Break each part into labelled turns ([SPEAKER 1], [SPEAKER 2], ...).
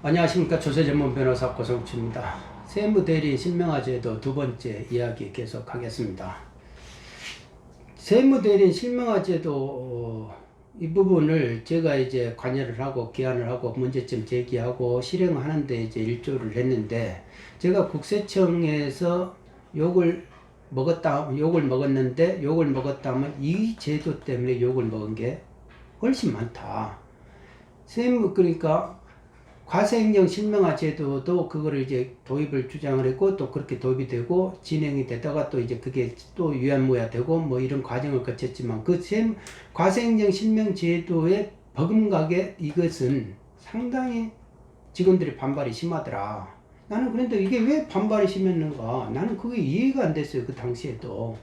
[SPEAKER 1] 안녕하십니까. 조세전문 변호사 고성주입니다. 세무대리인 실명화제도 두 번째 이야기 계속하겠습니다. 세무대리인 실명화제도 이 부분을 제가 이제 관여를 하고 기한을 하고 문제점 제기하고 실행하는데 이제 일조를 했는데, 제가 국세청에서 욕을 먹었는데 욕을 먹었다면 이 제도 때문에 욕을 먹은 게 훨씬 많다. 그러니까 과세행정 실명화 제도도 그거를 이제 도입을 주장을 했고, 또 그렇게 도입이 되고 진행이 되다가 또 이제 그게 또 유연무야 되고 뭐 이런 과정을 거쳤지만, 과세행정 실명 제도의 버금가게 이것은 상당히 직원들이 반발이 심하더라. 나는 그런데 이게 왜 반발이 심했는가, 나는 그게 이해가 안 됐어요, 그 당시에도.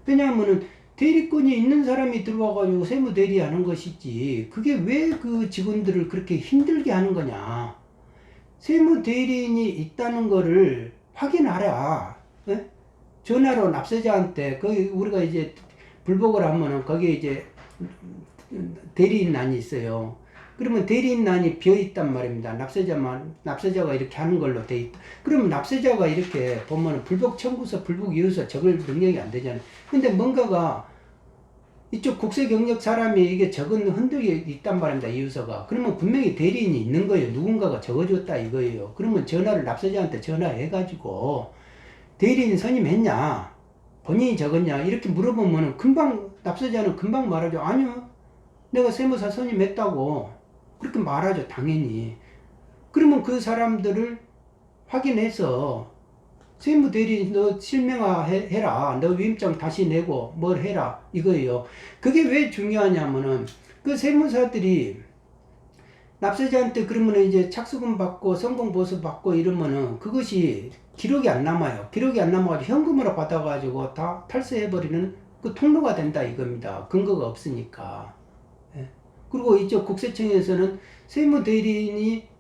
[SPEAKER 1] 왜냐하면은 대리권이 있는 사람이 들어와가지고 세무대리 하는 것이지, 그게 왜 그 직원들을 그렇게 힘들게 하는 거냐. 세무대리인이 있다는 거를 확인하라. 에? 전화로 납세자한테, 우리가 이제 불복을 하면은 거기에 이제 대리인란이 있어요. 그러면 대리인란이 비어있단 말입니다. 납세자가 이렇게 하는 걸로 돼 있다. 그러면 납세자가 이렇게 보면 불복 청구서, 불복 이유서 적을 능력이 안 되잖아요. 근데 뭔가가 이쪽 국세 경력 사람이 이게 적은 흔적이 있단 말입니다. 이유서가. 그러면 분명히 대리인이 있는 거예요. 누군가가 적어줬다 이거예요. 그러면 납세자한테 전화해가지고 대리인 선임했냐, 본인이 적었냐, 이렇게 물어보면 납세자는 금방 말하죠. 아니요, 내가 세무사 선임했다고 그렇게 말하죠, 당연히. 그러면 그 사람들을 확인해서 세무대리인 너 실명화해라, 너 위임장 다시 내고 뭘 해라 이거예요. 그게 왜 중요하냐면은, 그 세무사들이 납세자한테 그러면 이제 착수금 받고 성공보수 받고 이러면은 그것이 기록이 안 남아요. 기록이 안 남아가지고 현금으로 받아가지고 다 탈세해버리는 그 통로가 된다 이겁니다. 근거가 없으니까. 예. 그리고 이쪽 국세청에서는 세무대리인이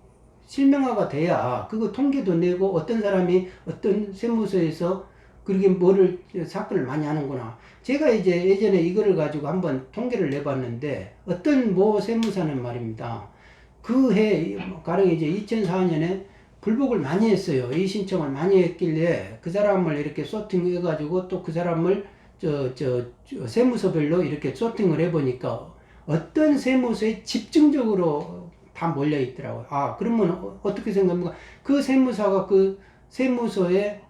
[SPEAKER 1] 실명화가 돼야 그거 통계도 내고 어떤 사람이 어떤 세무서에서 그렇게 사건을 많이 하는구나. 제가 이제 예전에 이거를 가지고 한번 통계를 내봤는데, 어떤 세무사는 말입니다. 그 해, 가령 이제 2004년에 불복을 많이 했어요. 이 신청을 많이 했길래 그 사람을 이렇게 소팅해가지고 또 그 사람을 세무서별로 이렇게 소팅을 해보니까 어떤 세무서에 집중적으로 다 몰려 있더라고요. 아, 그러면 어떻게 생각합니까? 그 세무사가 그 세무서에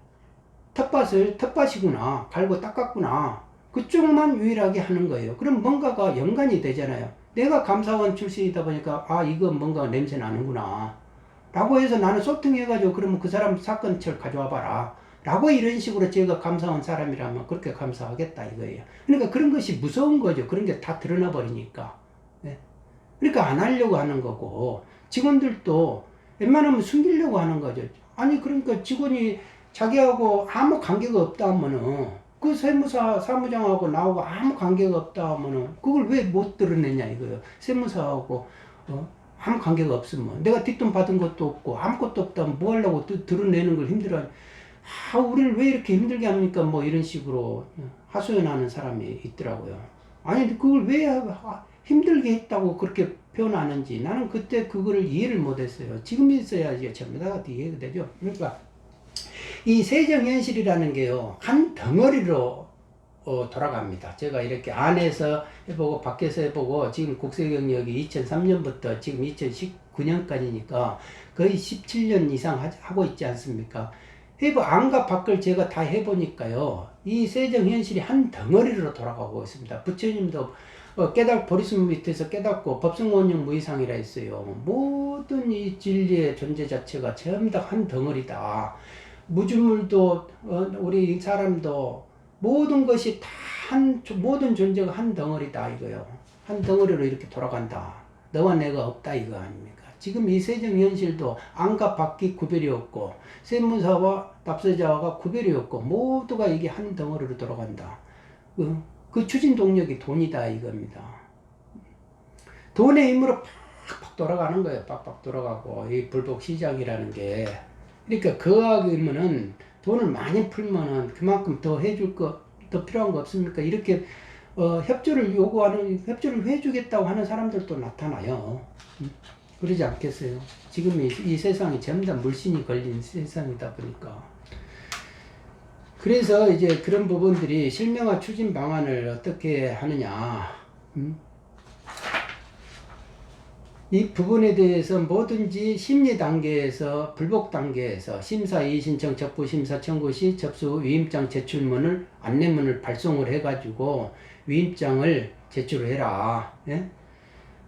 [SPEAKER 1] 텃밭이구나, 갈고 닦았구나, 그쪽만 유일하게 하는 거예요. 그럼 뭔가가 연관이 되잖아요. 내가 감사원 출신이다 보니까 아, 이거 뭔가 냄새 나는구나 라고 해서 나는 소통해가지고 그러면 그 사람 사건철 가져와 봐라 라고, 이런 식으로 제가 감사원 사람이라면 그렇게 감사하겠다 이거예요. 그러니까 그런 것이 무서운 거죠. 그런 게 다 드러나 버리니까. 네. 그러니까 안 하려고 하는 거고, 직원들도 웬만하면 숨기려고 하는 거죠. 아니, 그러니까 직원이 자기하고 아무 관계가 없다 하면은, 그 사무장하고 나하고 아무 관계가 없다 하면은 그걸 왜 못 드러내냐 이거예요. 세무사하고 아무 관계가 없으면, 내가 뒷돈 받은 것도 없고 아무것도 없다면 뭐 하려고 드러내는 걸 힘들어하냐. 아, 우리를 왜 이렇게 힘들게 합니까? 뭐 이런 식으로 하소연하는 사람이 있더라고요. 아니, 그걸 왜 힘들게 했다고 그렇게 표현하는지 나는 그때 그거를 이해를 못했어요. 지금 있어야지 전부 다 이해가 되죠. 그러니까 이 세정현실이라는 게요, 한 덩어리로 돌아갑니다. 제가 이렇게 안에서 해보고 밖에서 해보고, 지금 국세경력이 2003년부터 지금 2019년까지니까 거의 17년 이상 하고 있지 않습니까? 안과 밖을 제가 다 해보니까요, 이 세정현실이 한 덩어리로 돌아가고 있습니다. 부처님도 보리스무 밑에서 깨닫고 법성원용 무이상이라 했어요. 모든 이 진리의 존재 자체가 전부 다 한 덩어리다. 무주물도 우리 사람도 모든 것이 다 모든 존재가 한 덩어리다 이거요. 한 덩어리로 이렇게 돌아간다. 너와 내가 없다 이거 아닙니까? 지금 이 세정현실도 안과 밖이 구별이 없고, 세무사와 납세자가 구별이 없고, 모두가 이게 한 덩어리로 돌아간다. 그 추진 동력이 돈이다 이겁니다. 돈의 힘으로 팍팍 돌아가는 거예요. 팍팍 돌아가고, 이 불복 시장이라는 게. 그러니까 그하면은 돈을 많이 풀면은 그만큼 더 해줄 더 필요한 거 없습니까? 이렇게 협조를 해주겠다고 하는 사람들도 나타나요. 그러지 않겠어요? 지금 이 세상이 전부 다 물신이 걸린 세상이다 보니까. 그래서 이제 그런 부분들이 실명화 추진 방안을 어떻게 하느냐. 이 부분에 대해서 뭐든지 심리 단계에서 불복 단계에서 심사 이의신청 접부 심사 청구 시 접수 위임장 제출문을 안내문을 발송을 해가지고 위임장을 제출해라. 예?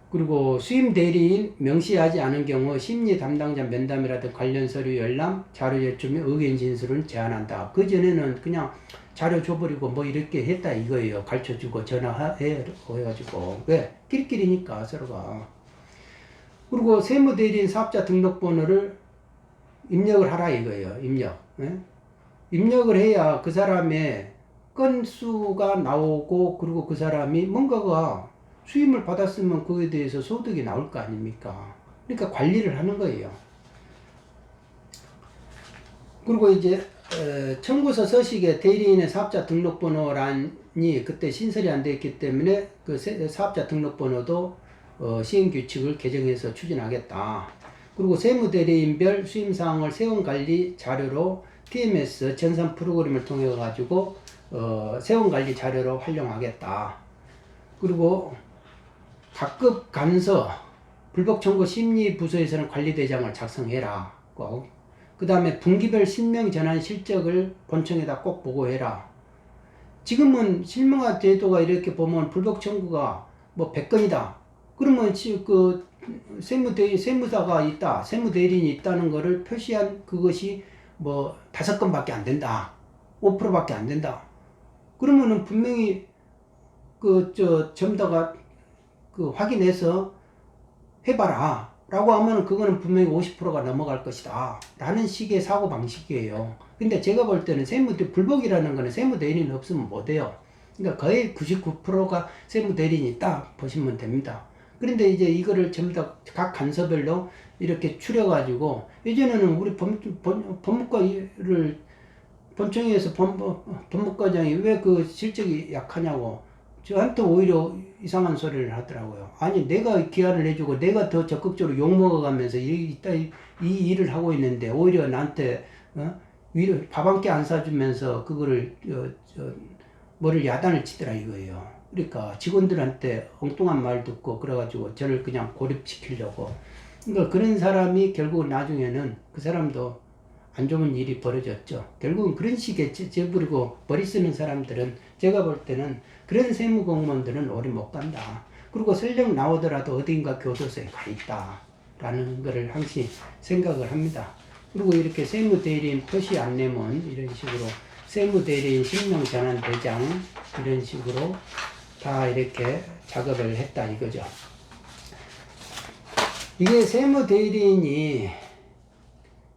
[SPEAKER 1] 그리고 수임 대리인 명시하지 않은 경우 심리 담당자 면담이라든 관련 서류 열람, 자료 제출 및 의견 진술을 제한한다. 그 전에는 그냥 자료 줘버리고 뭐 이렇게 했다 이거예요. 가르쳐주고 전화해 해가지고 왜 끼리끼리니까 서로가. 그리고 세무대리인 사업자 등록번호를 입력을 하라 이거예요. 입력. 예? 입력을 해야 그 사람의 건수가 나오고 그리고 그 사람이 뭔가가 수임을 받았으면 그에 대해서 소득이 나올 거 아닙니까? 그러니까 관리를 하는 거예요. 그리고 이제 청구서 서식에 대리인의 사업자 등록번호란이 그때 신설이 안 됐기 때문에 그 사업자 등록번호도 시행규칙을 개정해서 추진하겠다. 그리고 세무대리인별 수임사항을 세원관리 자료로 TMS 전산 프로그램을 통해 가지고 세원관리 자료로 활용하겠다. 그리고 각급 간서 불복청구 심리부서에서는 관리대장을 작성해라. 그 다음에 분기별 실명 전환 실적을 본청에다 꼭 보고해라. 지금은 실명화 제도가 이렇게 보면 불복청구가 뭐 100건이다. 그러면 그 세무사가 있다, 세무대리인이 있다는 거를 표시한 그것이 뭐 5건밖에 안 된다. 5%밖에 안 된다. 그러면은 분명히 점다가 확인해서 해봐라. 라고 하면은 그거는 분명히 50%가 넘어갈 것이다. 라는 식의 사고방식이에요. 근데 제가 볼 때는 불복이라는 거는 세무대리인 없으면 못해요. 그러니까 거의 99%가 세무대리인이 있다. 보시면 됩니다. 그런데 이제 이거를 전부 다 각 간서별로 이렇게 추려가지고, 예전에는 우리 법무과를, 본청에서 법무과장이 왜 그 실적이 약하냐고, 저한테 오히려 이상한 소리를 하더라고요. 아니, 내가 기한을 내주고 내가 더 적극적으로 욕먹어가면서 이 일을 하고 있는데, 오히려 나한테, 밥 한 끼 안 사주면서 그거를, 뭐를 야단을 치더라 이거예요. 그러니까 직원들한테 엉뚱한 말 듣고 그래가지고 저를 그냥 고립시키려고. 그러니까 그런 사람이 결국 나중에는 그 사람도 안 좋은 일이 벌어졌죠. 결국은 그런 식의 재부리고 머리 쓰는 사람들은, 제가 볼 때는 그런 세무공무원들은 오래 못 간다. 그리고 설령 나오더라도 어딘가 교도소에 가 있다. 라는 거를 항상 생각을 합니다. 그리고 이렇게 세무대리인 표시 안내문 이런 식으로 세무대리인 실명전환대장 이런 식으로 다 이렇게 작업을 했다 이거죠. 이게 세무대리인이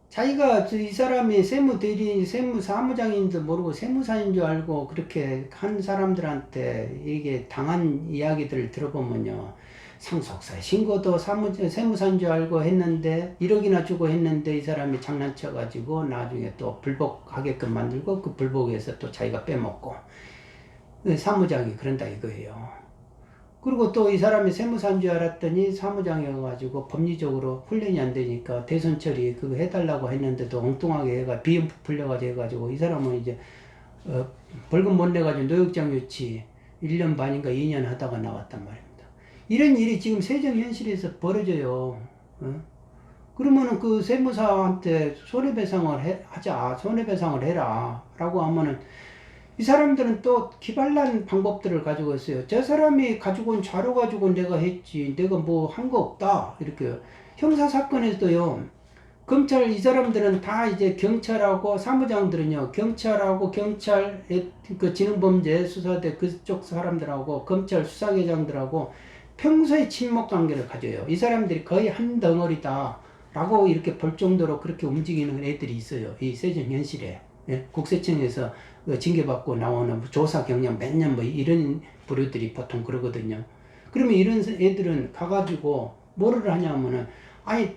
[SPEAKER 1] 자기가 이 사람이 세무대리인, 세무사무장인지도 모르고 세무사인 줄 알고 그렇게 한 사람들한테 이게 당한 이야기들을 들어보면요. 상속세 신고도 세무사인 줄 알고 했는데 1억이나 주고 했는데 이 사람이 장난쳐가지고 나중에 또 불복하게끔 만들고 그 불복에서 또 자기가 빼먹고 사무장이 그런다 이거예요. 그리고 또 이 사람이 세무사인 줄 알았더니 사무장이어가지고 법리적으로 훈련이 안 되니까 대손 처리 그거 해달라고 했는데도 엉뚱하게 비용부 풀려가지고 해가지고 이 사람은 이제 벌금 못 내가지고 노역장 유치 1년 반인가 2년 하다가 나왔단 말입니다. 이런 일이 지금 세정현실에서 벌어져요. 그러면은 그 세무사한테 손해배상을 하자, 손해배상을 해라 라고 하면은 이 사람들은 또 기발난 방법들을 가지고 있어요. 저 사람이 가지고 온 자료 가지고 내가 했지, 내가 뭐 한 거 없다 이렇게. 형사사건에서도요, 검찰, 이 사람들은 다 이제 경찰하고 사무장들은요, 경찰하고 경찰 그 지능범죄 수사대 그쪽 사람들하고 검찰 수사계장들하고 평소에 친목 관계를 가져요. 이 사람들이 거의 한 덩어리다 라고 이렇게 볼 정도로 그렇게 움직이는 애들이 있어요. 이 세정현실에. 예? 국세청에서 징계받고 나오는 조사 경력 몇 년 뭐 이런 부류들이 보통 그러거든요. 그러면 이런 애들은 가가지고 뭐를 하냐면은, 아니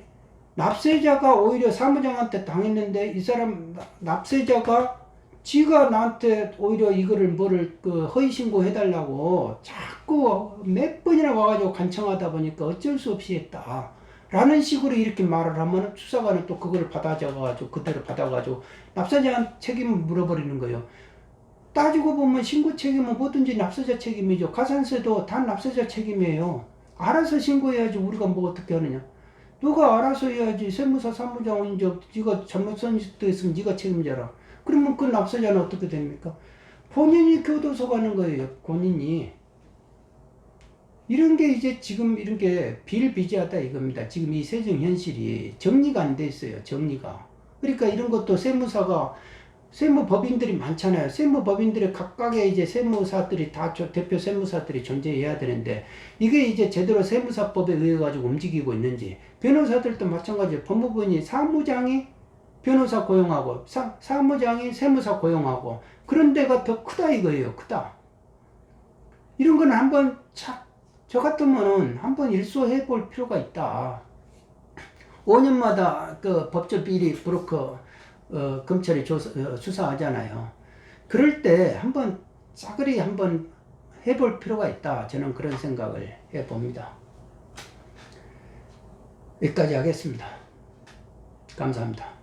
[SPEAKER 1] 납세자가 오히려 사무장한테 당했는데 이 사람 납세자가 지가 나한테 오히려 이거를 뭐를 허위 신고 해달라고 자꾸 몇 번이나 와가지고 간청하다 보니까 어쩔 수 없이 했다 라는 식으로 이렇게 말을 하면 수사관은 또 그걸 받아가지고 그대로 받아가지고 납세자한 책임을 물어버리는 거예요. 따지고 보면 신고 책임은 뭐든지 납세자 책임이죠. 가산세도 다 납세자 책임이에요. 알아서 신고해야지 우리가 뭐 어떻게 하느냐. 누가 알아서 해야지. 세무사 사무장은 이제 네가 잘못했으면 네가 책임져라. 그러면 그 납세자는 어떻게 됩니까? 본인이 교도소 가는 거예요. 본인이. 이런 게 이제 지금 이런 게 비일비재하다 이겁니다. 지금 이 세정 현실이 정리가 안 돼 있어요. 정리가. 그러니까 이런 것도 세무사가 세무법인들이 많잖아요. 세무법인들의 각각의 이제 세무사들이 다 대표 세무사들이 존재해야 되는데 이게 이제 제대로 세무사법에 의해 가지고 움직이고 있는지 변호사들도 마찬가지예요. 법무부인이 사무장이 변호사 고용하고 사무장이 세무사 고용하고 그런 데가 더 크다 이거예요. 크다. 이런 건 한번 저 같으면은 한번 일소해 볼 필요가 있다. 5년마다 그 법조 비리 브로커 검찰이 수사하잖아요. 그럴 때 한번 싸그리 한번 해볼 필요가 있다. 저는 그런 생각을 해봅니다. 여기까지 하겠습니다. 감사합니다.